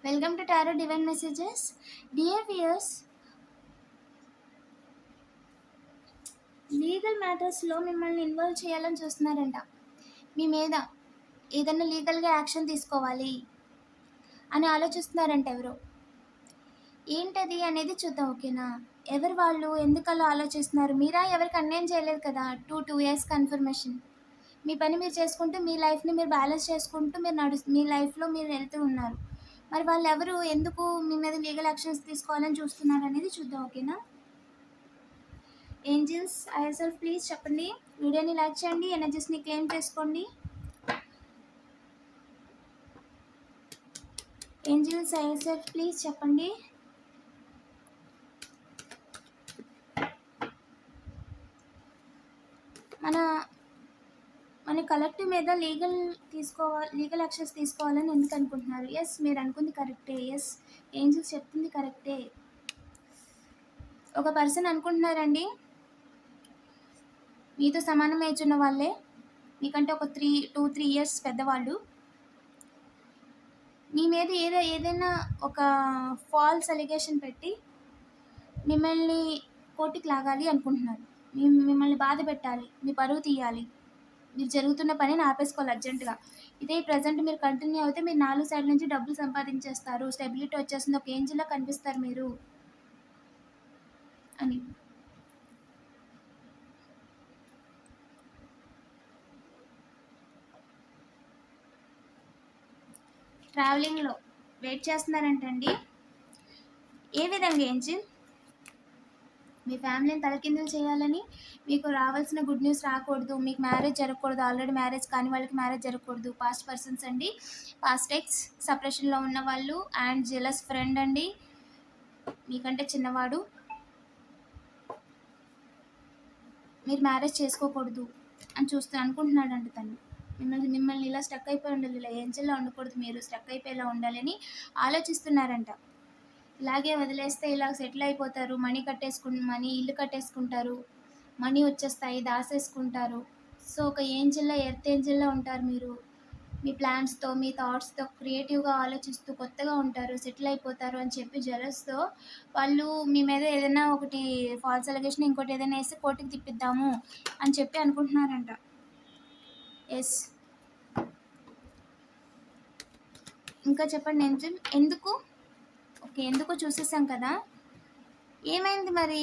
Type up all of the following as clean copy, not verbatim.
Welcome to Tarot Divine Messages. Dear viewers, legal మ్యాటర్స్లో మిమ్మల్ని involve చేయాలని చూస్తున్నారంట. మీ మీద ఏదైనా లీగల్గా యాక్షన్ తీసుకోవాలి అని ఆలోచిస్తున్నారంట ఎవరో. ఏంటది అనేది చూద్దాం, ఓకేనా? ఎవరు వాళ్ళు, ఎందుకు అలా ఆలోచిస్తున్నారు? మీరా ఎవరికి అన్యాయం చేయలేదు కదా. 2 years కన్ఫర్మేషన్. మీ పని మీరు చేసుకుంటూ మీ లైఫ్ని మీరు బ్యాలెన్స్ చేసుకుంటూ మీ లైఫ్లో మీరు వెళ్తూ ఉన్నారు. మరి వాళ్ళు ఎవరు, ఎందుకు మీ మీద లీగల్ యాక్షన్స్ తీసుకోవాలని చూస్తున్నారు అనేది చూద్దాం, ఓకేనా? ఏంజిల్స్ ఐఎస్ఎల్ ప్లీజ్ చెప్పండి. వీడియోని లైక్ చేయండి, ఎనర్జీస్ని క్లెయిమ్ చేసుకోండి. ఏంజిల్స్ ఐఎస్ఎల్ ప్లీజ్ చెప్పండి. మన కలెక్టివ్ మీద లీగల్ యాక్షన్స్ తీసుకోవాలని ఎందుకు అనుకుంటున్నారు? ఎస్, మీరు అనుకుంది కరెక్టే. ఎస్, ఏంజిల్స్ చెప్తుంది కరెక్టే. ఒక పర్సన్ అనుకుంటున్నారండి, మీతో సమానం ఏజ్ ఉన్న వాళ్ళే, మీకంటే ఒక 2-3 years పెద్దవాళ్ళు, మీ మీద ఏదైనా ఒక ఫాల్స్ అలిగేషన్ పెట్టి మిమ్మల్ని కోర్టుకి లాగాలి అనుకుంటున్నారు. మిమ్మల్ని బాధ పెట్టాలి, మీ పరువు తీయాలి, మీరు జరుగుతున్న పనిని ఆపేసుకోవాలి అర్జెంటుగా. ఇదే ప్రజెంట్ మీరు కంటిన్యూ అయితే మీరు 4 సైడ్ నుంచి డబ్బులు సంపాదించేస్తారు, స్టెబిలిటీ వచ్చేస్తుంది, ఒక ఏంజిల్లా కనిపిస్తారు మీరు అని. ట్రావెలింగ్లో వెయిట్ చేస్తున్నారంటండి. ఏ విధంగా ఏంజిల్? మీ ఫ్యామిలీని తలకిందులు చేయాలని, మీకు రావాల్సిన గుడ్ న్యూస్ రాకూడదు, మీకు మ్యారేజ్ జరగకూడదు, ఆల్రెడీ మ్యారేజ్ కాని వాళ్ళకి మ్యారేజ్ జరగకూడదు, పాస్ట్ పర్సన్స్ అండి, పాస్ట్ ఎక్స్, సపరేషన్లో ఉన్న వాళ్ళు, అండ్ జెలస్ ఫ్రెండ్ అండి, మీకంటే చిన్నవాడు, మీరు మ్యారేజ్ చేసుకోకూడదు అని అనుకుంటున్నాడంట తను. మిమ్మల్ని ఇలా స్టక్ అయిపోయి ఉండాలి, ఇలా ఏంజల్లా ఉండకూడదు, మీరు స్టక్ అయిపోయేలా ఉండాలని ఆలోచిస్తున్నారంట. ఇలాగే వదిలేస్తే ఇలా సెటిల్ అయిపోతారు, మనీ ఇల్లు కట్టేసుకుంటారు, మనీ వచ్చేస్తాయి, దాసేసుకుంటారు. సో ఒక ఏంజిల్లా, ఎర్త్ ఏంజిల్లా ఉంటారు మీరు. మీ ప్లాన్స్తో, మీ థాట్స్తో క్రియేటివ్గా ఆలోచిస్తూ కొత్తగా ఉంటారు, సెటిల్ అయిపోతారు అని చెప్పి జెలస్తో వాళ్ళు మీ మీద ఏదైనా ఒకటి ఫాల్స్ అలిగేషన్, ఇంకోటి ఏదైనా వేసి కోర్టుకి తిప్పిద్దాము అని చెప్పి అనుకుంటున్నారంట. ఎస్, ఇంకా చెప్పండి ఏంజిల్, ఎందుకు? ఓకే, ఎందుకో చూసేసాం కదా, ఏమైంది మరి?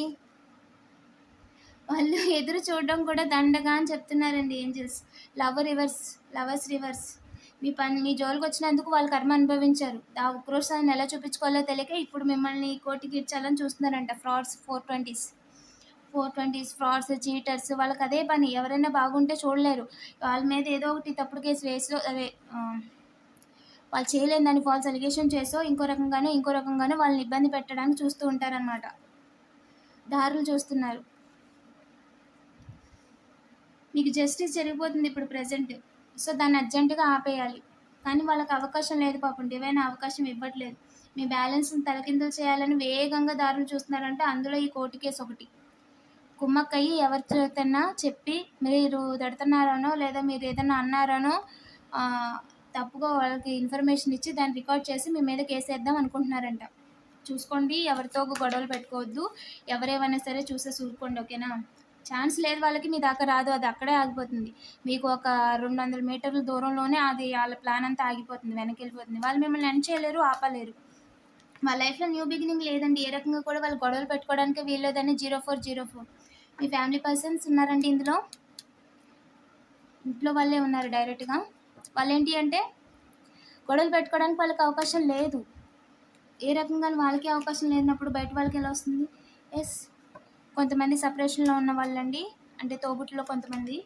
వాళ్ళు ఎదురు చూడడం కూడా దండగా అని చెప్తున్నారండి ఏంజిల్స్. Lovers reverse. మీ జోలికి వచ్చినందుకు వాళ్ళు కర్మ అనుభవించారు. ఆ ఉక్రోషాన్ని ఎలా చూపించుకోవాలో తెలియక ఇప్పుడు మిమ్మల్ని కోర్టుకి ఇచ్చాలని చూస్తున్నారంట. ఫ్రాడ్స్, 420s ఫ్రాడ్స్, చీటర్స్, వాళ్ళకి అదే పని. ఎవరైనా బాగుంటే చూడలేరు, వాళ్ళ మీద ఏదో ఒకటి తప్పుడు కేసు వేసి, వాళ్ళు చేయలేని దాన్ని ఫాల్స్ అలిగేషన్ చేసో ఇంకో రకంగానో వాళ్ళని ఇబ్బంది పెట్టడానికి చూస్తూ ఉంటారనమాట. దారులు చూస్తున్నారు. మీకు జస్టిస్ జరిగిపోతుంది ఇప్పుడు ప్రజెంట్, సో దాన్ని అర్జెంటుగా ఆపేయాలి. కానీ వాళ్ళకి అవకాశం లేదు పాపం, డివైన్ అవకాశం ఇవ్వట్లేదు. మీ బ్యాలెన్స్ని తలకిందులు చేయాలని వేగంగా దారులు చూస్తున్నారంటే అందులో ఈ కోర్టు కేసు ఒకటి. కుమ్మక్కయ్యి ఎవరితోనైనా చెప్పి మీరు తిడుతున్నారనో లేదా మీరు ఏదైనా అన్నారనో తప్పుగా వాళ్ళకి ఇన్ఫర్మేషన్ ఇచ్చి దాన్ని రికార్డ్ చేసి మీ మీద కేసు వేద్దాం అనుకుంటున్నారంట. చూసుకోండి, ఎవరితో గొడవలు పెట్టుకోవద్దు, ఎవరేమైనా సరే చూసేసి ఊరుకోండి, ఓకేనా? ఛాన్స్ లేదు వాళ్ళకి, మీ దాకా రాదు, అది అక్కడే ఆగిపోతుంది. మీకు ఒక 200 మీటర్ల దూరంలోనే అది వాళ్ళ ప్లాన్ అంతా ఆగిపోతుంది, వెనక్కి వెళ్ళిపోతుంది. వాళ్ళు మిమ్మల్ని ఎండ్ చేయలేరు, ఆపలేరు. వాళ్ళ లైఫ్లో న్యూ బిగినింగ్ లేదండి, ఏ రకంగా కూడా వాళ్ళు గొడవలు పెట్టుకోవడానికి వీల్లేదని 0404. మీ ఫ్యామిలీ పర్సన్స్ ఉన్నారండి ఇందులో, ఇంట్లో వాళ్ళే ఉన్నారు డైరెక్ట్గా. వాళ్ళు ఏంటి అంటే గొడవలు పెట్టుకోవడానికి వాళ్ళకి అవకాశం లేదు. ఏ రకంగా వాళ్ళకి అవకాశం లేనప్పుడు బయట వాళ్ళకి ఎలా వస్తుంది? ఎస్, కొంతమంది సపరేషన్లో ఉన్న వాళ్ళండి, అంటే తోబుట్టులో కొంతమంది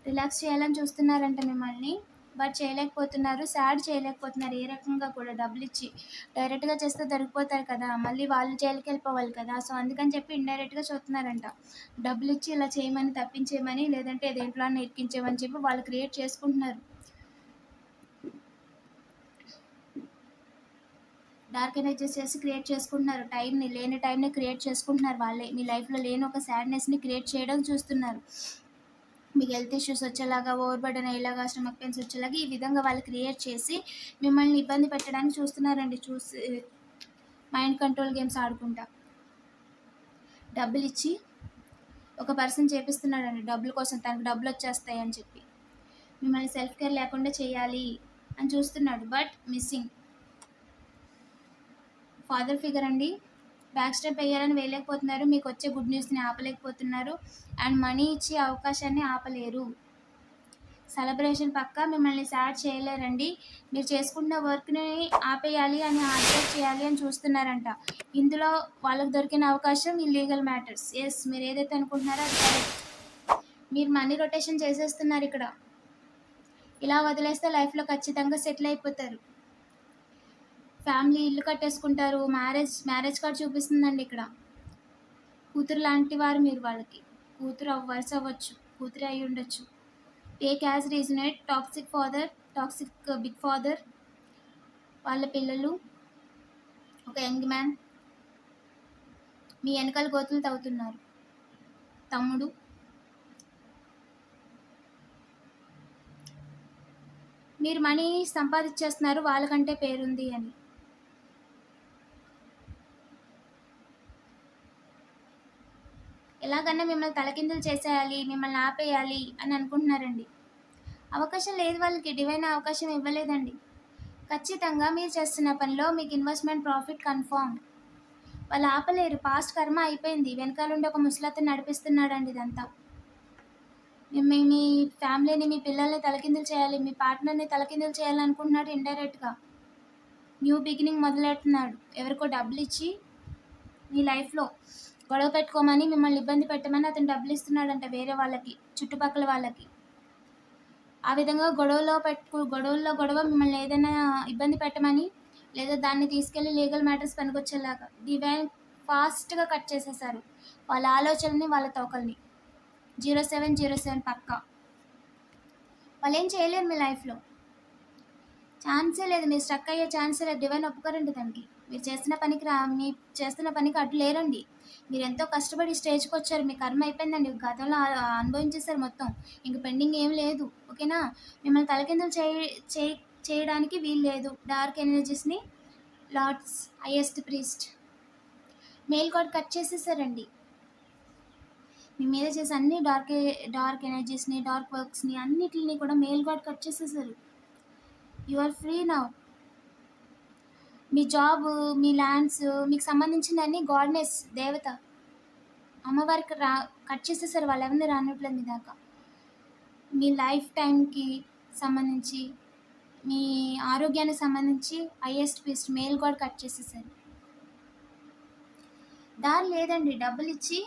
రిలాక్స్ చేయాలని చూస్తున్నారంట మిమ్మల్ని, బట్ చేయలేకపోతున్నారు, సాడ్ చేయలేకపోతున్నారు. ఏ రకంగా కూడా డబ్బులు ఇచ్చి డైరెక్ట్గా చేస్తే దొరికిపోతారు కదా, మళ్ళీ వాళ్ళు జైలుకి వెళ్ళిపోవాలి కదా. సో అందుకని చెప్పి ఇండైరెక్ట్గా చూస్తున్నారంట. డబ్బులు ఇచ్చి ఇలా చేయమని, తప్పించేయమని, లేదంటే దేంట్లో ఇరికించేమని చెప్పి వాళ్ళు క్రియేట్ చేసుకుంటున్నారు. డార్క్ ఎనర్జీస్ చేసి క్రియేట్ చేసుకుంటున్నారు, లేని టైంని క్రియేట్ చేసుకుంటున్నారు వాళ్ళే. మీ లైఫ్లో లేని ఒక సాడ్నెస్ని క్రియేట్ చేయడం చూస్తున్నారు. మీకు హెల్త్ ఇష్యూస్ వచ్చేలాగా, ఓవర్ బర్డెన్ అయ్యేలాగా, స్టమక్ పెయిన్స్ వచ్చేలాగా ఈ విధంగా వాళ్ళు క్రియేట్ చేసి మిమ్మల్ని ఇబ్బంది పెట్టడానికి చూస్తున్నారండి. మైండ్ కంట్రోల్ గేమ్స్ ఆడుకుంటా డబ్బులు ఇచ్చి ఒక పర్సన్ చేపిస్తున్నాడండి డబ్బుల కోసం, తనకు డబ్బులు వచ్చేస్తాయి అని చెప్పి మిమ్మల్ని సెల్ఫ్ కేర్ లేకుండా చేయాలి అని చూస్తున్నాడు. బట్ మిస్సింగ్ ఫాదర్ ఫిగర్ అండి. బ్యాక్ స్టెప్ వేయాలని వేయలేకపోతున్నారు, మీకు వచ్చే గుడ్ న్యూస్ని ఆపలేకపోతున్నారు, అండ్ మనీ ఇచ్చే అవకాశాన్ని ఆపలేరు. సెలబ్రేషన్ పక్క మిమ్మల్ని సాడ్ చేయలేరండి. మీరు చేసుకున్న వర్క్ని ఆపేయాలి అని హార్డ్ చేయాలి అని చూస్తున్నారంట. ఇందులో వాళ్ళకి దొరికిన అవకాశం ఈ లీగల్ మ్యాటర్స్. ఎస్, మీరు ఏదైతే అనుకుంటున్నారో అది కరెక్ట్. మీరు మనీ రొటేషన్ చేసేస్తున్నారు ఇక్కడ. ఇలా వదిలేస్తే లైఫ్లో ఖచ్చితంగా సెటిల్ అయిపోతారు. ఫ్యామిలీ ఇల్లు కట్టేసుకుంటారు. మ్యారేజ్ కార్డ్ చూపిస్తుందండి ఇక్కడ. కూతురు లాంటి వారు మీరు వాళ్ళకి. కూతురు వరుస అవ్వచ్చు, కూతురే అయి ఉండొచ్చు. టేక్ యాజ్ రీజనేట్ toxic father, toxic big father, వాళ్ళ పిల్లలు, ఒక యంగ్ మ్యాన్ మీ వెనకాల గోతులు తవ్వుతున్నారు. తమ్ముడు, మీరు మనీ సంపాదించేస్తున్నారు వాళ్ళకంటే పేరుంది అని. ఎలాగన్నా మిమ్మల్ని తలకిందులు చేసేయాలి, మిమ్మల్ని ఆపేయాలి అని అనుకుంటున్నారండి. అవకాశం లేదు వాళ్ళకి, డివైన్ అవకాశం ఇవ్వలేదండి. ఖచ్చితంగా మీరు చేస్తున్న పనిలో మీకు ఇన్వెస్ట్మెంట్ ప్రాఫిట్ కన్ఫామ్. వాళ్ళు ఆపలేరు, పాస్ట్ కర్మ అయిపోయింది. వెనకాలండి ఒక ముసలతను నడిపిస్తున్నాడండి ఇదంతా. మీ ఫ్యామిలీని, మీ పిల్లల్ని తలకిందులు చేయాలి, మీ పార్ట్నర్ని తలకిందులు చేయాలనుకుంటున్నాడు ఇండైరెక్ట్గా. న్యూ బిగినింగ్ మొదలెడుతున్నాడు. ఎవరికో డబ్బులు ఇచ్చి మీ లైఫ్లో గొడవ పెట్టుకోమని, మిమ్మల్ని ఇబ్బంది పెట్టమని అతను డబ్బులు ఇస్తున్నాడంట వేరే వాళ్ళకి, చుట్టుపక్కల వాళ్ళకి. ఆ విధంగా గొడవల్లో గొడవ మిమ్మల్ని ఏదైనా ఇబ్బంది పెట్టమని, లేదా దాన్ని తీసుకెళ్ళి లీగల్ మ్యాటర్స్ పనికొచ్చేలాగా డివైన్ ఫాస్ట్గా కట్ చేసేసారు వాళ్ళ ఆలోచనని, వాళ్ళ తోకల్ని. 0707 పక్క. వాళ్ళు ఏం చేయలేరు మీ లైఫ్లో, ఛాన్సే లేదు. మీరు స్ట్రక్ అయ్యే ఛాన్సే లేదు. డివైన్ ఒప్పుకోరండి దానికి. మీరు చేస్తున్న పనికి అడ్డు లేరండి. మీరు ఎంతో కష్టపడి స్టేజ్కి వచ్చారు, మీ కర్మ అయిపోయిందండి, గతంలో అనుభవించేశారు మొత్తం, ఇంక పెండింగ్ ఏం లేదు. ఓకేనా? మిమ్మల్ని తలకిందులు చేయడానికి వీలు లేదు. డార్క్ ఎనర్జీస్ని lords, highest priest, mail card cut చేసేసారండి. మీ మీద చేసే అన్ని డార్క్ ఎనర్జీస్ని, డార్క్ వర్క్స్ని అన్నిటిని కూడా మెయిల్ కార్డ్ కట్ చేసేసారు. You are free now. మీ జాబ్, మీ ల్యాండ్స్, మీకు సంబంధించిన గాడ్నెస్, దేవత, అమ్మవారికి కట్ చేసేసారు. వాళ్ళు ఎవరిని రానట్లేదు మీ దాకా. మీ లైఫ్ టైంకి సంబంధించి, మీ ఆరోగ్యానికి సంబంధించి హైయెస్ట్ పీస్ట్ మెయిల్ గాడ్ కట్ చేసేసారు. దారి లేదండి. డబ్బులు ఇచ్చి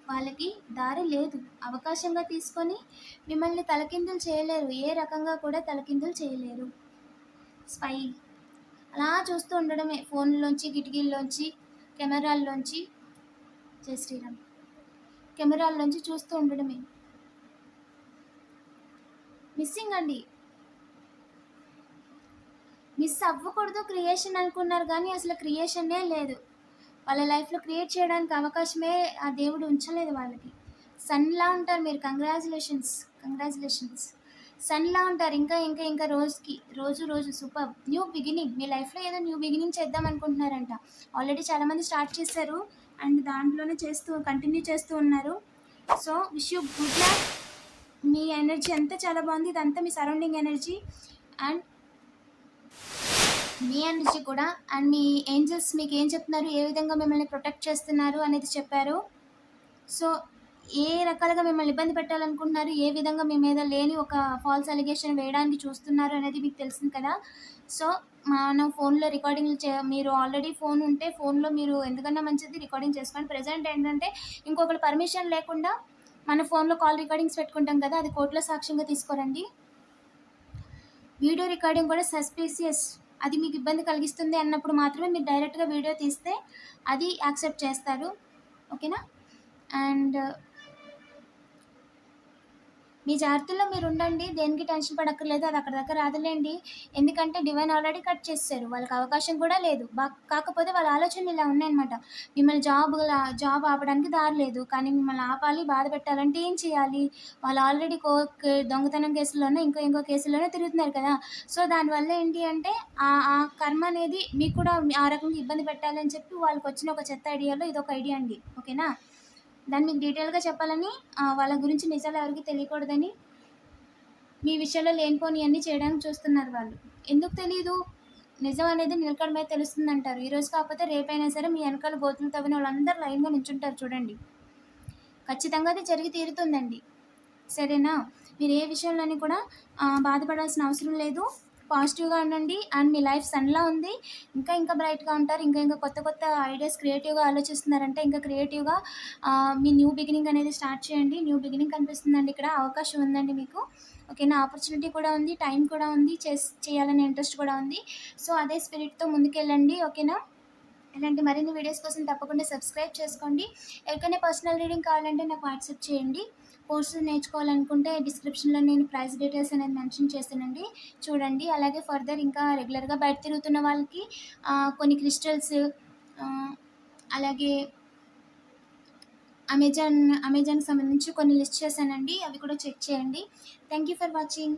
వాళ్ళకి దారి లేదు. అవకాశంగా తీసుకొని మిమ్మల్ని తలకిందులు చేయలేరు, ఏ రకంగా కూడా తలకిందులు చేయలేరు. స్పై అలా చూస్తూ ఉండడమే, ఫోన్లోంచి, కిటికీల్లోంచి, కెమెరాల్లోంచి, జై శ్రీరామ్, కెమెరాల్లోంచి చూస్తూ ఉండడమే. మిస్సింగ్ అండి. మిస్ అవ్వకూడదు క్రియేషన్ అనుకున్నారు, కానీ అసలు క్రియేషనే లేదు వాళ్ళ లైఫ్లో. క్రియేట్ చేయడానికి అవకాశమే ఆ దేవుడు ఉంచలేదు వాళ్ళకి. సన్లా ఉంటారు మీరు. కంగ్రాచులేషన్స్. సన్లా ఉంటారు. ఇంకా ఇంకా ఇంకా రోజు సూపర్ న్యూ బిగినింగ్. మీ లైఫ్లో ఏదో న్యూ బిగినింగ్ చేద్దాం అనుకుంటున్నారంట. ఆల్రెడీ చాలామంది స్టార్ట్ చేశారు అండ్ దాంట్లోనే కంటిన్యూ చేస్తూ ఉన్నారు. So wish you good luck. మీ ఎనర్జీ అంతా చాలా బాగుంది. ఇదంతా మీ సరౌండింగ్ ఎనర్జీ అండ్ మీ ఎనర్జీ కూడా. అండ్ మీ ఏంజల్స్ మీకు ఏం చెప్తున్నారు, ఏ విధంగా మిమ్మల్ని ప్రొటెక్ట్ చేస్తున్నారు అనేది చెప్పారు. సో ఏ రకాలుగా మిమ్మల్ని ఇబ్బంది పెట్టాలనుకుంటున్నారు, ఏ విధంగా మీ మీద లేని ఒక ఫాల్స్ అలిగేషన్ వేయడానికి చూస్తున్నారు అనేది మీకు తెలిసింది కదా. సో మనం ఫోన్లో రికార్డింగ్లు మీరు ఆల్రెడీ ఫోన్ ఉంటే ఫోన్లో మీరు ఎందుకన్నా మంచిది రికార్డింగ్ చేసుకోండి. ప్రజెంట్ ఏంటంటే ఇంకొకరు పర్మిషన్ లేకుండా మన ఫోన్లో కాల్ రికార్డింగ్స్ పెట్టుకుంటాం కదా, అది కోర్టులో సాక్ష్యంగా తీసుకోరండి. వీడియో రికార్డింగ్ కూడా సస్పీషియస్, అది మీకు ఇబ్బంది కలిగిస్తుంది అన్నప్పుడు మాత్రమే మీరు డైరెక్ట్గా వీడియో తీస్తే అది యాక్సెప్ట్ చేస్తారు. ఓకేనా? అండ్ మీ జాగ్రత్తల్లో మీరుండండి. దేనికి టెన్షన్ పడక్కర్లేదు. అది అక్కడి దాకా రాదులేండి. ఎందుకంటే డివైన్ ఆల్రెడీ కట్ చేసేసారు. వాళ్ళకి అవకాశం కూడా లేదు. కాకపోతే వాళ్ళ ఆలోచనలు ఇలా ఉన్నాయన్నమాట. మిమ్మల్ని జాబ్ ఆపడానికి దారి లేదు. కానీ మిమ్మల్ని ఆపాలి, బాధ పెట్టాలంటే ఏం చేయాలి? వాళ్ళు ఆల్రెడీ దొంగతనం కేసుల్లోనో, ఇంకో కేసుల్లోనో తిరుగుతున్నారు కదా! సో, దానివల్ల ఏంటి అంటే ఆ కర్మ అనేది మీకు కూడా ఆ రకంగా ఇబ్బంది పెట్టాలని చెప్పి వాళ్ళకొచ్చిన ఒక చెత్త ఐడియాలో ఇదొక ఐడియా అండి. ఓకేనా? దాన్ని మీకు డీటెయిల్‌గా చెప్పాలని వాళ్ళ గురించి నిజాలు ఎవరికీ తెలియకూడదని మీ విషయంలో లేనిపోనియన్నీ చేయడానికి చూస్తున్నారు వాళ్ళు. ఎందుకు తెలీదు? నిజం అనేది నిలకడ మీద తెలుస్తుందంటారు. ఈరోజు కాకపోతే రేపైనా సరే మీ ఎనకాల గోతులు తవ్విన వాళ్ళందరూ లైన్‌గా నించుంటారు చూడండి. ఖచ్చితంగా అది జరిగి తీరుతుందండి. సరేనా? మీరు ఏ విషయంలోని కూడా బాధపడాల్సిన అవసరం లేదు. పాజిటివ్‌గా ఉండండి. అండ్ మీ లైఫ్ సన్‌లా ఉంది. ఇంకా బ్రైట్‌గా ఉంటారు. ఇంకా కొత్త ఐడియాస్ క్రియేటివ్‌గా ఆలోచిస్తున్నారంటే ఇంకా క్రియేటివ్‌గా మీ న్యూ బిగినింగ్ అనేది స్టార్ట్ చేయండి. న్యూ బిగినింగ్ కనిపిస్తుందండి ఇక్కడ. అవకాశం ఉందండి మీకు. ఓకేనా? ఆపర్చునిటీ కూడా ఉంది. టైం కూడా ఉంది. చేయాలనే ఇంట్రెస్ట్ కూడా ఉంది. సో, అదే స్పిరిట్‌తో ముందుకెళ్ళండి. ఓకేనా? ఇలాంటి మరిన్ని వీడియోస్ కోసం తప్పకుండా సబ్స్క్రైబ్ చేసుకోండి. ఎవరికైనా పర్సనల్ రీడింగ్ కావాలంటే నాకు వాట్సాప్ చేయండి. కోర్సు నేర్చుకోవాలనుకుంటే డిస్క్రిప్షన్‌లో నేను ప్రైస్ డీటెయిల్స్ అనేది మెన్షన్ చేశానండి. చూడండి. అలాగే ఫర్దర్ ఇంకా రెగ్యులర్‌గా బయట తిరుగుతున్న వాళ్ళకి కొన్ని క్రిస్టల్స్ ఆహ్, అలాగే అమెజాన్‌కి సంబంధించి కొన్ని లిస్ట్ చేశానండి. అవి కూడా చెక్ చేయండి. Thank you for watching.